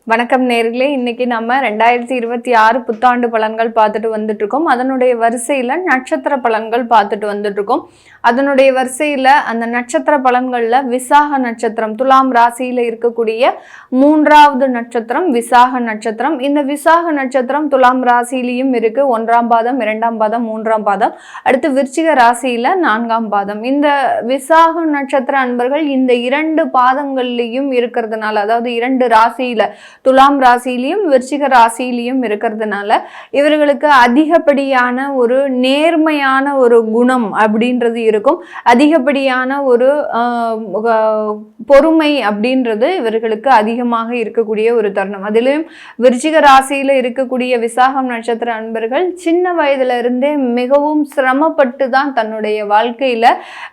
வணக்கம் நேர்களே, இன்னைக்கு நம்ம 2026 புத்தாண்டு பலன்கள் பார்த்துட்டு வந்துட்டு இருக்கோம். அதனுடைய வரிசையில நட்சத்திர பலன்கள் பார்த்துட்டு வந்துட்டு இருக்கோம். அதனுடைய வரிசையில அந்த நட்சத்திர பலன்கள்ல விசாக நட்சத்திரம் துலாம் ராசியில இருக்கக்கூடிய 3வது நட்சத்திரம் விசாக நட்சத்திரம். இந்த விசாக நட்சத்திரம் துலாம் ராசியிலையும் இருக்கு. 1ஆம் பாதம், 2ஆம் பாதம், 3ஆம் பாதம். அடுத்து விருச்சிக ராசியில 4ஆம் பாதம். இந்த விசாக நட்சத்திர அன்பர்கள் இந்த 2 பாதங்கள்லையும் இருக்கிறதுனால, அதாவது 2 ராசியில துலாம் ராசியிலையும் விருச்சிக ராசியிலையும் இருக்கிறதுனால இவர்களுக்கு அதிகப்படியான ஒரு நேர்மையான ஒரு குணம் அப்படின்றது இருக்கும். அதிகப்படியான ஒரு பொறுமை அப்படின்றது இவர்களுக்கு அதிகமாக இருக்கக்கூடிய ஒரு தருணம். அதிலும் விருச்சிக ராசியில இருக்கக்கூடிய விசாகம் நட்சத்திர அன்பர்கள் சின்ன வயதுல இருந்தே மிகவும் சிரமப்பட்டு தான் தன்னுடைய வாழ்க்கையில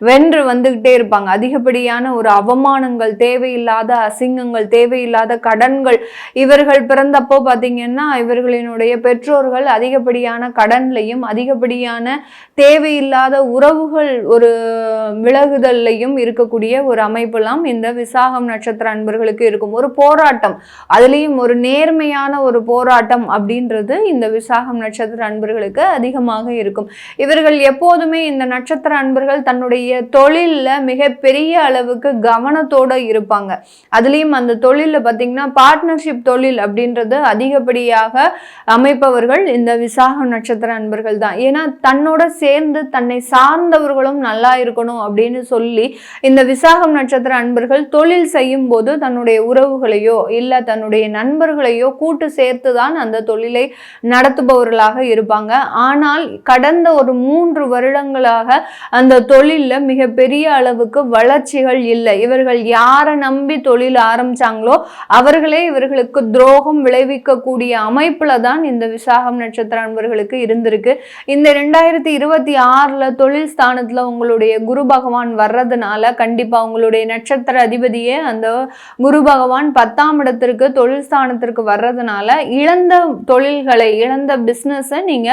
வென்று வந்துகிட்டே இருப்பாங்க. அதிகப்படியான ஒரு அவமானங்கள், தேவையில்லாத அசிங்கங்கள், தேவையில்லாத கடன்கள். இவர்கள் பிறந்தப்போ பார்த்தீங்கன்னா இவர்களினுடைய பெற்றோர்கள் அதிகப்படியான கடன்லையும் அதிகப்படியான தேவையில்லாத உறவுகள் ஒரு விலகுதல்லையும் இருக்கக்கூடிய ஒரு அமைப்பெல்லாம் இந்த விசாகம் நட்சத்திர அன்பர்களுக்கு இருக்கும். ஒரு போராட்டம், அதுலேயும் ஒரு நேர்மையான ஒரு போராட்டம் அப்படின்றது இந்த விசாகம் நட்சத்திர அன்பர்களுக்கு அதிகமாக இருக்கும். இவர்கள் எப்போதுமே இந்த நட்சத்திர அன்பர்கள் தன்னுடைய தொழில்ல மிகப்பெரிய அளவுக்கு கவனத்தோடு இருப்பாங்க. அதுலேயும் அந்த தொழிலில் பார்த்தீங்கன்னா பார்ட்னர்ஷிப் தொழில் அப்படின்றது அதிகப்படியாக அமைப்பவர்கள் இந்த விசாக நட்சத்திர அன்பர்கள் தான். ஏன்னா தன்னோட சேர்ந்து தன்னை சார்ந்தவர்களும் நல்லா இருக்கணும் அப்படின்னு சொல்லி இந்த விசாகம் நட்சத்திர அன்பர்கள் தொழில் செய்யும் போது தன்னுடைய உறவுகளையோ இல்ல தன்னுடைய நண்பர்களையோ கூட்டு சேர்த்துதான் அந்த தொழிலை நடத்துபவர்களாக இருப்பாங்க. ஆனால் கடந்த ஒரு 3 வருடங்களாக அந்த தொழில்ல மிகப்பெரிய அளவுக்கு வளர்ச்சிகள் இல்லை. இவர்கள் யாரை நம்பி தொழில் ஆரம்பிச்சாங்களோ அவர்களே இவர்களுக்கு துரோகம் விளைவிக்கக்கூடிய அமைப்புல தான் இந்த விசாகம் நட்சத்திர அன்பர்களுக்கு இருந்திருக்கு. இந்த 2026 தொழில் ஸ்தானத்துல உங்களுடைய குரு பகவான் வர்றதுனால கண்டிப்பா உங்களுடைய நட்சத்திர அதிபதியே அந்த குரு பகவான் 10ஆம் இடத்திற்கு தொழில் ஸ்தானத்திற்கு வர்றதுனால இழந்த தொழில்களை, இழந்த பிசினஸை நீங்க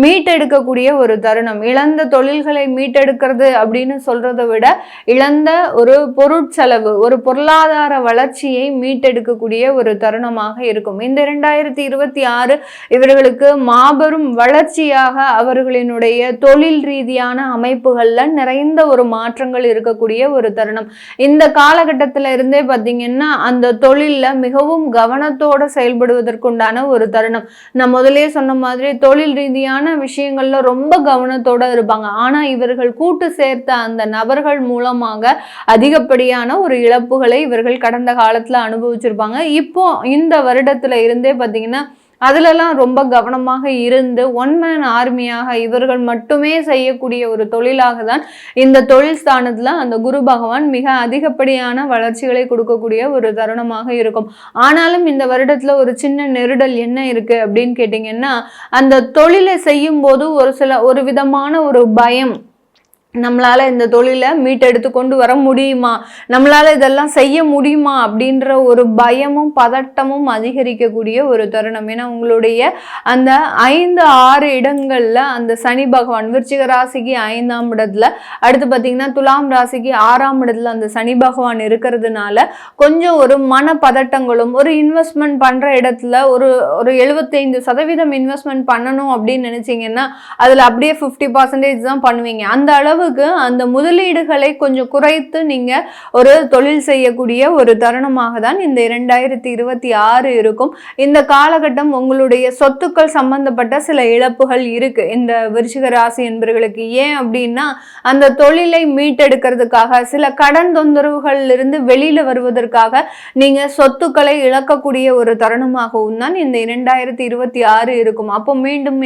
மீட்டெடுக்கக்கூடிய ஒரு தருணம். இழந்த தொழில்களை மீட்டெடுக்கிறது அப்படின்னு சொல்றதை விட இழந்த ஒரு பொருட்செலவு, ஒரு பொருளாதார வளர்ச்சியை மீட்டெடுக்கக்கூடிய ஒரு தருணமாக இருக்கும். இந்த 2026 இவர்களுக்கு மாபெரும் வளர்ச்சியாக அவர்களினுடைய தொழில் ரீதியான அமைப்புகள்ல நிறைந்த ஒரு மாற்றங்கள் இருக்கக்கூடிய ஒரு தருணம். இந்த காலகட்டத்தில இருந்தே பார்த்தீங்கன்னா அந்த தொழில்ல மிகவும் கவனத்தோடு செயல்படுவதற்குண்டான ஒரு தருணம். நான் முதலே சொன்ன மாதிரி தொழில் ரீதியான விஷயங்கள்ல ரொம்ப கவனத்தோட இருப்பாங்க. ஆனா இவர்கள் கூட்டு சேர்த்த அந்த நபர்கள் மூலமாக அதிகப்படியான ஒரு இழப்புகளை இவர்கள் கடந்த காலத்துல அனுபவிச்சிருப்பாங்க. இப்போ இந்த வருடத்துல இருந்தே பார்த்தீங்கன்னா அதுலலாம் ரொம்ப கவனமாக இருந்து ஒன் மேன் ஆர்மியாக இவர்கள் மட்டுமே செய்யக்கூடிய ஒரு தொழிலாக தான் இந்த தொழில் ஸ்தானத்துல அந்த குரு பகவான் மிக அதிகப்படியான வளர்ச்சிகளை கொடுக்கக்கூடிய ஒரு தருணமாக இருக்கும். ஆனாலும் இந்த வருடத்துல ஒரு சின்ன நெருடல் என்ன இருக்கு அப்படின்னு கேட்டீங்கன்னா, அந்த தொழிலை செய்யும் போது ஒரு விதமான ஒரு பயம், நம்மளால இந்த தொழிலை மீட்டெடுத்து கொண்டு வர முடியுமா, நம்மளால இதெல்லாம் செய்ய முடியுமா அப்படின்ற ஒரு பயமும் பதட்டமும் அதிகரிக்கக்கூடிய ஒரு தருணம். ஏன்னா உங்களுடைய அந்த 5-6 இடங்கள்ல அந்த சனி பகவான் விருச்சிக ராசிக்கு 5ஆம் இடத்துல, அடுத்து பார்த்தீங்கன்னா துலாம் ராசிக்கு 6ஆம் இடத்துல அந்த சனி பகவான் இருக்கிறதுனால கொஞ்சம் ஒரு மன பதட்டங்களும், ஒரு இன்வெஸ்ட்மெண்ட் பண்ற இடத்துல ஒரு 75% இன்வெஸ்ட்மெண்ட் பண்ணணும் அப்படின்னு நினைச்சீங்கன்னா அதுல அப்படியே 50% தான் பண்ணுவீங்க. அந்த அளவு அந்த முதலீடுகளை கொஞ்சம் குறைத்து நீங்க ஒரு தொழில் செய்யக்கூடிய ஒரு தருணமாக தான் இந்த 2026 இருக்கும். இந்த காலகட்டம் உங்களுடைய சொத்துக்கள் சம்பந்தப்பட்ட சில இழப்புகள் இருக்கு இந்த விருச்சிக ராசி என்பவர்களுக்கு. ஏன் அப்படின்னா அந்த தொழிலை மீட்டெடுக்கிறதுக்காக சில கடன் தொந்தரவுகள் இருந்து வெளியில வருவதற்காக நீங்க சொத்துக்களை இழக்கக்கூடிய ஒரு தருணமாகவும் தான் இந்த 2026 இருக்கும். அப்போ மீண்டும்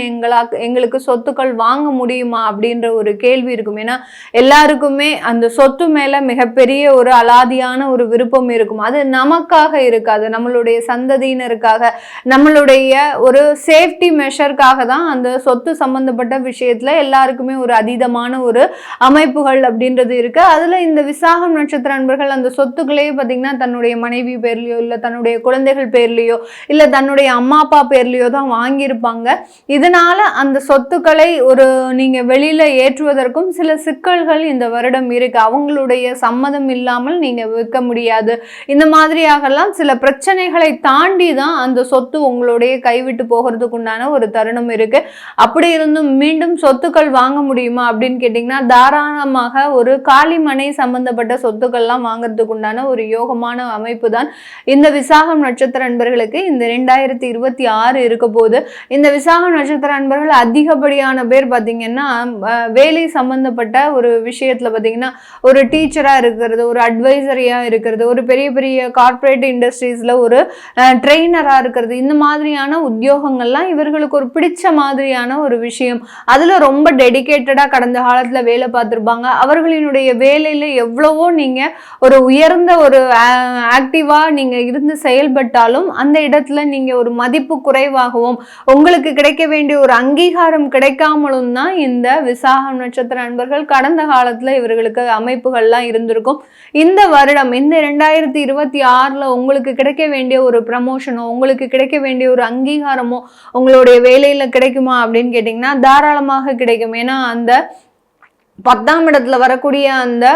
எங்களுக்கு சொத்துக்கள் வாங்க முடியுமா அப்படின்ற ஒரு கேள்வி இருக்கும். ஏன்னா எல்லாருக்குமே அந்த சொத்து மேல மிகப்பெரிய ஒரு அலாதியான ஒரு விருப்பம் இருக்கும். அது நமக்காக இருக்காது, நம்மளுடைய சந்ததியினருக்காக, நம்மளுடைய ஒரு சேஃப்டி மெஷருக்காக தான் அந்த சொத்து சம்பந்தப்பட்ட விஷயத்துல எல்லாருக்குமே ஒரு அதீதமான ஒரு அமைப்புகள் அப்படின்றது இருக்கு. அதுல இந்த விசாகம் நட்சத்திர அன்பர்கள் அந்த சொத்துக்களே பார்த்தீங்கன்னா தன்னுடைய மனைவி பேர்லயோ இல்ல தன்னுடைய குழந்தைகள் பேர்லயோ இல்ல தன்னுடைய அம்மா அப்பா பேர்லயோ தான் வாங்கியிருப்பாங்க. இதனால அந்த சொத்துக்களை ஒரு நீங்க வெளியில ஏற்றுவதற்கும் சில சிக்கல்கள் இந்த வருடம் இருக்கு. அவங்களுடைய சம்மதம் இல்லாமல் நீங்க விற்க முடியாது. இந்த மாதிரியாகலாம் சில பிரச்சனைகளை தாண்டி தான் அந்த சொத்து உங்களுடைய கைவிட்டு போகிறதுக்கு உண்டான ஒரு தருணம் இருக்கு. அப்படி இருந்தும் மீண்டும் சொத்துக்கள் வாங்க முடியுமா அப்படின்னு கேட்டீங்கன்னா தாராளமாக ஒரு காலிமனை சம்பந்தப்பட்ட சொத்துக்கள்லாம் வாங்குறதுக்கு உண்டான ஒரு யோகமான அமைப்பு தான் இந்த விசாகம் நட்சத்திர அன்பர்களுக்கு இந்த 2026 இருக்க போது. இந்த விசாகம் நட்சத்திர அன்பர்கள் அதிகப்படியான பேர் பார்த்தீங்கன்னா வேலை சம்பந்தப்பட்ட ஒரு விஷயத்துல பார்த்தீங்கன்னா ஒரு டீச்சரா இருக்கிறது, ஒரு அட்வைசரியா இருக்கிறது, ஒரு பெரிய பெரிய கார்பரேட் இண்டஸ்ட்ரீஸ்ல ஒரு ட்ரெயினரா இருக்கிறது, இந்த மாதிரியான உத்தியோகங்கள்லாம் இவர்களுக்கு ஒரு பிடிச்ச மாதிரியான ஒரு விஷயம். அதுல ரொம்ப டெடிகேட்டடா கடந்த காலத்துல வேலை பார்த்திருப்பாங்க. அவர்களினுடைய வேலையில எவ்வளவோ நீங்க ஒரு உயர்ந்த ஒரு ஆக்டிவா நீங்க இருந்து செயல்பட்டாலும் அந்த இடத்துல நீங்க ஒரு மதிப்பு குறைவாகவும் உங்களுக்கு கிடைக்க வேண்டிய ஒரு அங்கீகாரம் கிடைக்காமலும் தான் இந்த விசாகம் நட்சத்திர அன்பர்கள் கடந்த காலத்துல இவர்களுக்கு அமைப்புகள்லாம் இருந்திருக்கும். இந்த வருடம் இந்த 2026 உங்களுக்கு கிடைக்க வேண்டிய ஒரு ப்ரமோஷனோ உங்களுக்கு கிடைக்க வேண்டிய ஒரு அங்கீகாரமோ உங்களுடைய வேலையில கிடைக்குமா அப்படின்னு கேட்டீங்கன்னா தாராளமாக கிடைக்கும். ஏன்னா அந்த 10ஆம் இடத்துல வரக்கூடிய அந்த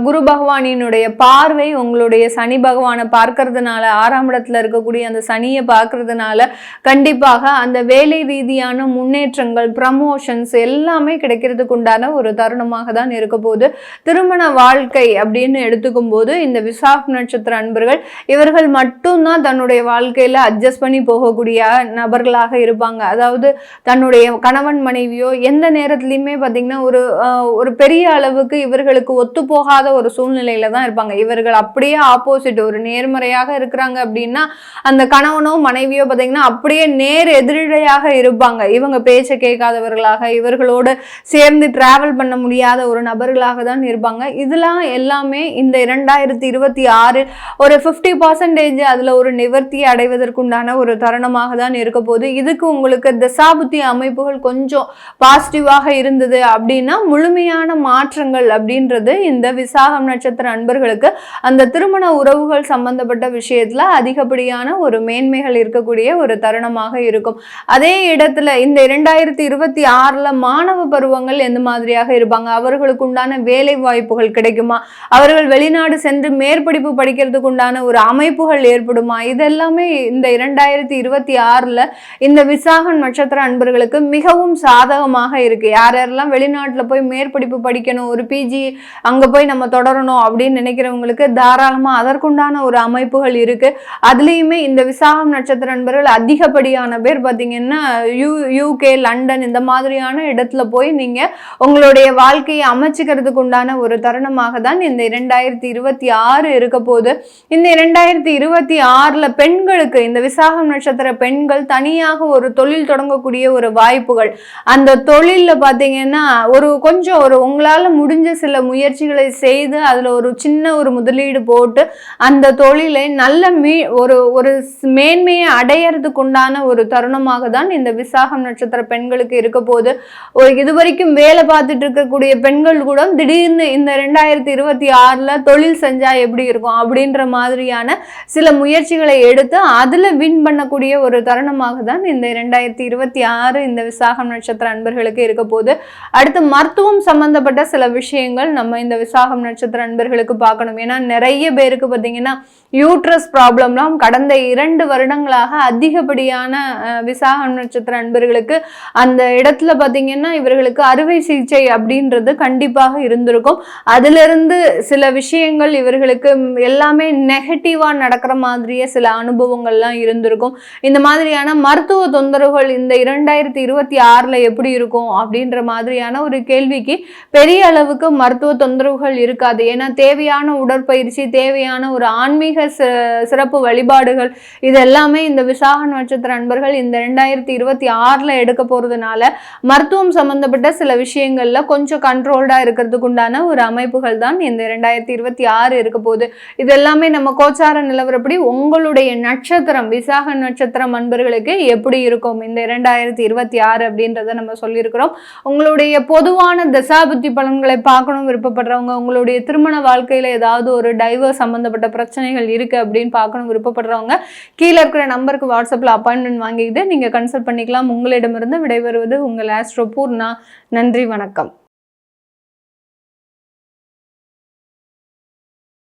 குரு பகவானினுடைய பார்வை உங்களுடைய சனி பகவானை பார்க்கறதுனால 6ஆம் இடத்துல இருக்கக்கூடிய அந்த சனியை பார்க்கறதுனால கண்டிப்பாக அந்த வேலை ரீதியான முன்னேற்றங்கள் ப்ரமோஷன்ஸ் எல்லாமே கிடைக்கிறதுக்கு உண்டான ஒரு தருணமாக தான் இருக்க போது. திருமண வாழ்க்கை அப்படின்னு எடுத்துக்கும் போது இந்த விசாக நட்சத்திர அன்பர்கள் இவர்கள் மட்டும்தான் தன்னுடைய வாழ்க்கையில அட்ஜஸ்ட் பண்ணி போகக்கூடிய நபர்களாக இருப்பாங்க. அதாவது தன்னுடைய கணவன் மனைவியோ எந்த நேரத்துலையுமே பார்த்தீங்கன்னா ஒரு பெரிய அளவுக்கு இவர்களுக்கு ஒத்து போகாத ஒரு சூழ்நிலையில தான் இருப்பாங்க. இவர்கள் அப்படியே ஆப்போசிட், ஒரு நேர்மறையாக இருக்கிறாங்க அப்படின்னா அந்த கணவனோ மனைவியோ பார்த்தீங்கன்னா அப்படியே நேர் எதிரிடையாக இருப்பாங்க. இவங்க பேச்சை கேட்காதவர்களாக, இவர்களோடு சேர்ந்து டிராவல் பண்ண முடியாத ஒரு நபர்களாக தான் இருப்பாங்க. இதெல்லாம் எல்லாமே இந்த 2026 ஒரு 50% அதுல ஒரு நிவர்த்தி அடைவதற்குண்டான ஒரு தருணமாக தான் இருக்க போது. இதுக்கு உங்களுக்கு தசாபுத்தி அமைப்புகள் கொஞ்சம் பாசிட்டிவாக இருந்தது அப்படின்னா முழுமையான மாற்றங்கள் அப்படின்றது இந்த விசாகம் நட்சத்திர அன்பர்களுக்கு அந்த திருமண உறவுகள் சம்பந்தப்பட்ட விஷயத்துல அதிகப்படியான ஒரு மேன்மைகள் இருக்கக்கூடிய ஒரு தருணமாக இருக்கும். அதே இடத்துல இந்த 2026 மாணவ பருவங்கள் எந்த மாதிரியாக இருப்பாங்க, அவர்களுக்கு உண்டான வேலை வாய்ப்புகள் கிடைக்குமா, அவர்கள் வெளிநாடு சென்று மேற்படிப்பு படிக்கிறதுக்கு உண்டான ஒரு அமைப்புகள் ஏற்படுமா, இதெல்லாமே இந்த 2026 இந்த விசாகம் நட்சத்திர அன்பர்களுக்கு மிகவும் சாதகமாக இருக்கு. யாரெல்லாம் வெளிநாட்டுல போய் மேற்படிப்பு படிக்கணும், ஒரு பிஜி அங்க போய் நம்ம தொடரணும் அப்படின்னு நினைக்கிறவங்களுக்கு தாராளமா அதற்குண்டான ஒரு அமைப்புகள் இருக்கு. அதுலயுமே இந்த விசாகம் நட்சத்திர நண்பர்கள் அதிகப்படியான பேர் பார்த்தீங்கன்னா யூகே, லண்டன் இந்த மாதிரியான இடத்துல போய் நீங்க உங்களுடைய வாழ்க்கையை அமைச்சுக்கிறதுக்கு உண்டான ஒரு தருணமாக தான் இந்த 2026 இருக்க போது. இந்த 2026 பெண்களுக்கு இந்த விசாகம் நட்சத்திர பெண்கள் தனியாக ஒரு தொழில் தொடங்கக்கூடிய ஒரு வாய்ப்புகள், அந்த தொழில்ல பார்த்தீங்கன்னா கொஞ்சம் உங்களால முடிஞ்ச சில முயற்சிகளை செய்து அதுல ஒரு சின்ன ஒரு முதலீடு போட்டு அந்த தொழிலை நல்ல ஒரு மேன்மையை அடையறதுக்கு உண்டான ஒரு தருணமாக தான் இந்த விசாகம் நட்சத்திர பெண்களுக்கு இருக்க போது. இதுவரைக்கும் வேலை பார்த்துட்டு இருக்கக்கூடிய பெண்கள் கூட திடீர்னு இந்த 2026 தொழில் செஞ்சா எப்படி இருக்கும் அப்படின்ற மாதிரியான சில முயற்சிகளை எடுத்து அதுல வின் பண்ணக்கூடிய ஒரு தருணமாக தான் இந்த 2026 இந்த விசாகம் நட்சத்திர அன்பர்களுக்கு இருக்க போது. அடுத்து மருத்துவம் சம்பந்தப்பட்ட சில விஷயங்கள் நம்ம இந்த விசாகம் நட்சத்திர அன்பர்களுக்கு பார்க்கணும். ஏன்னா நிறைய பேருக்கு பார்த்தீங்கன்னா யூட்ரஸ் ப்ராப்ளம்லாம் கடந்த 2 வருடங்களாக அதிகப்படியான விசாகம் நட்சத்திர அன்பர்களுக்கு அந்த இடத்துல பார்த்தீங்கன்னா இவர்களுக்கு அறுவை சிகிச்சை அப்படின்றது கண்டிப்பாக இருந்திருக்கும். அதிலிருந்து சில விஷயங்கள் இவர்களுக்கு எல்லாமே நெகட்டிவா நடக்கிற மாதிரியே சில அனுபவங்கள்லாம் இருந்திருக்கும். இந்த மாதிரியான மருத்துவ தொந்தரவுகள் இந்த 2026 எப்படி இருக்கும் அப்படின்ற மாதிரியான ஒரு கேள்விக்கு பெரிய அளவுக்கு மருத்துவ தொந்தரவுகள் இருக்காது. ஏன்னா தேவையான உடற்பயிற்சி, தேவையான ஒரு ஆன்மீக சிறப்பு வழிபாடுகள் இது எல்லாமே இந்த விசாக நட்சத்திர அன்பர்கள் இந்த 2026 எடுக்க போறதுனால மருத்துவம் சம்பந்தப்பட்ட சில விஷயங்கள்ல கொஞ்சம் கண்ட்ரோல்டா இருக்கிறதுக்கு உண்டான ஒரு அமைப்புகள் தான் இந்த 2026 இருக்க போகுது. இது எல்லாமே நம்ம கோச்சார நிலவரப்படி உங்களுடைய நட்சத்திரம் விசாக நட்சத்திரம் அன்பர்களுக்கு எப்படி இருக்கும் இந்த 2026 அப்படின்றத நம்ம சொல்லியிருக்கிறோம். உங்களுடைய பொதுவான தசாபுத்தி பலன்களை பார்க்கணும் விருப்பப்படுறவங்க, உங்களுடைய திருமண வாழ்க்கையில ஏதாவது ஒரு டைவர்ஸ் சம்பந்தப்பட்ட பிரச்சனைகள் இருக்கு அப்படின்னு பார்க்கணும் விருப்பப்படுறவங்க கீழே இருக்கிற நம்பருக்கு வாட்ஸ்அப்ல அப்பாயின்மெண்ட் வாங்கிக்கிட்டு நீங்க கன்சல்ட் பண்ணிக்கலாம். உங்களிடமிருந்து விடைபெறுவது உங்கள் ஆஸ்ட்ரோ பூர்ணா. நன்றி, வணக்கம்.